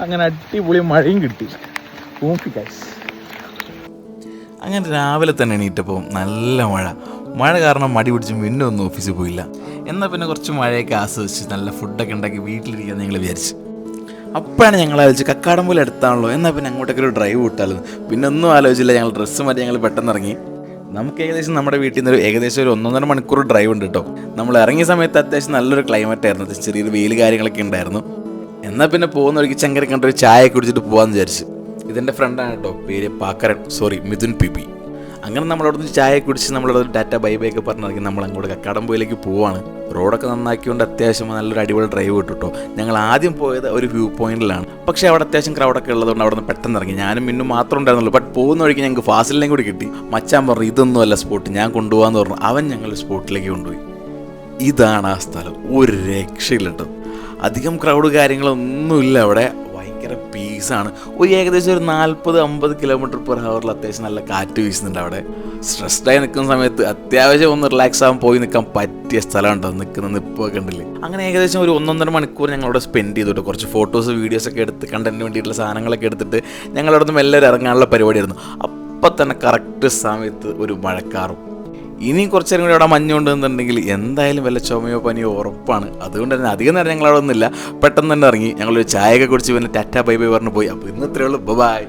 അങ്ങനെ അടിപൊളി മഴയും കിട്ടി. നോക്കി ഗൈസ്. അങ്ങനെ രാവിലെ തന്നെ എണീറ്റപ്പോൾ നല്ല മഴ കാരണം മടി പിടിച്ച് പിന്നെ ഒന്നും ഓഫീസിൽ പോയില്ല. എന്നാൽ പിന്നെ കുറച്ച് മഴയൊക്കെ ആസ്വദിച്ച് നല്ല ഫുഡൊക്കെ ഉണ്ടാക്കി വീട്ടിലിരിക്കാൻ ഞങ്ങൾ വിചാരിച്ചു. അപ്പോഴാണ് ഞങ്ങൾ ആലോചിച്ച് കക്കാടംപൊയിൽ അടുത്താണല്ലോ, എന്നാൽ പിന്നെ അങ്ങോട്ടേക്ക് ഒരു ഡ്രൈവ് വിട്ടാലും. പിന്നെ ഒന്നും ആലോചിച്ചില്ല, ഞങ്ങൾ ഡ്രസ്സ് മാറ്റി ഞങ്ങൾ പെട്ടെന്ന് ഇറങ്ങി. നമുക്ക് ഏകദേശം നമ്മുടെ വീട്ടിൽ നിന്ന് ഏകദേശം ഒരു 1.5 മണിക്കൂർ ഡ്രൈവ് ഉണ്ട് കേട്ടോ. നമ്മൾ ഇറങ്ങിയ സമയത്ത് അത്യാവശ്യം നല്ലൊരു ക്ലൈമറ്റ് ആയിരുന്നു, ചെറിയൊരു വെയിൽ കാര്യങ്ങളൊക്കെ ഉണ്ടായിരുന്നു. എന്നാൽ പിന്നെ പോകുന്ന വഴിക്ക് ചങ്കര കണ്ടൊരു ചായ കുടിച്ചിട്ട് പോകാമെന്ന് വിചാരിച്ചു. ഇതെൻ്റെ ഫ്രണ്ടാണ് കേട്ടോ, പേര് പാക്കരൻ, മിഥുൻ പിബി. അങ്ങനെ നമ്മളവിടുന്ന് ചായ കുടിച്ച് നമ്മളവിടെ ടാറ്റ ബൈ ബൈ ഒക്കെ പറഞ്ഞിറങ്ങി നമ്മൾ അങ്ങോട്ട് കക്കാടംപൊയിലേക്ക് പോവാണ്. റോഡൊക്കെ നന്നാക്കിക്കൊണ്ട് അത്യാവശ്യം നല്ലൊരു അടിപൊളി ഡ്രൈവ് കിട്ടും. ഞങ്ങൾ ആദ്യം പോയത് ഒരു വ്യൂ പോയിന്റിലാണ്. പക്ഷേ അവിടെ അത്യാവശ്യം ക്രൗഡൊക്കെ ഉള്ളതുകൊണ്ട് അവിടെ നിന്ന് പെട്ടെന്ന് ഇറങ്ങി. ഞാനും മിന്നും മാത്രം ഉണ്ടായിരുന്നുള്ളൂ. ബട്ട് പോകുന്ന വഴിക്ക് ഞങ്ങൾക്ക് ഫാസിലിനെയും കൂടി കിട്ടി. മച്ചാൻ പറഞ്ഞു ഇതൊന്നും അല്ല സ്പോട്ട്, ഞാൻ കൊണ്ടുപോകാമെന്ന് പറഞ്ഞു. അവൻ ഞങ്ങൾ സ്പോട്ടിലേക്ക് കൊണ്ടുപോയി. ഇതാണ് ആ സ്ഥലം, ഒരു രക്ഷയില്ല കേട്ടോ. അധികം ക്രൗഡ് കാര്യങ്ങളൊന്നുമില്ല അവിടെ, ഭയങ്കര പീസാണ്. ഒരു ഏകദേശം ഒരു 40-50 km/h അത്യാവശ്യം നല്ല കാറ്റ് വീശുന്നുണ്ട് അവിടെ. സ്ട്രെസ്ഡായി നിൽക്കുന്ന സമയത്ത് അത്യാവശ്യം ഒന്ന് റിലാക്സ് ആകാൻ പോയി നിൽക്കാൻ പറ്റിയ സ്ഥലമുണ്ടോ, നിൽക്കുന്ന നിപ്പൊക്കെ ഉണ്ടല്ലേ. അങ്ങനെ ഏകദേശം ഒരു 1.5 മണിക്കൂർ ഞങ്ങളവിടെ സ്പെൻഡ് ചെയ്തിട്ട് കുറച്ച് ഫോട്ടോസ് വീഡിയോസൊക്കെ എടുത്ത് കണ്ടന്റിന് വേണ്ടിയിട്ടുള്ള സാധനങ്ങളൊക്കെ എടുത്തിട്ട് ഞങ്ങളവിടെ നിന്ന് എല്ലാവരും ഇറങ്ങാനുള്ള പരിപാടിയായിരുന്നു. അപ്പം തന്നെ കറക്റ്റ് സമയത്ത് ഒരു മഴക്കാറും. ഇനി കുറച്ച് നേരം കൂടി അവിടെ മഞ്ഞുകൊണ്ടെന്നുണ്ടെങ്കിൽ എന്തായാലും വല്ല ചുമയോ പനിയോ ഉറപ്പാണ്. അതുകൊണ്ട് തന്നെ അധികം നേരം ഞങ്ങളവിടെ ഒന്നുമില്ല, പെട്ടെന്ന് തന്നെ ഇറങ്ങി. ഞങ്ങളൊരു ചായയൊക്കെ കുടിച്ച് പിന്നെ ടാറ്റ ബൈ ബൈ പറഞ്ഞു പോയി. അപ്പോൾ ഇന്ന് ഇത്രയേ ഉള്ളൂ, ബൈ.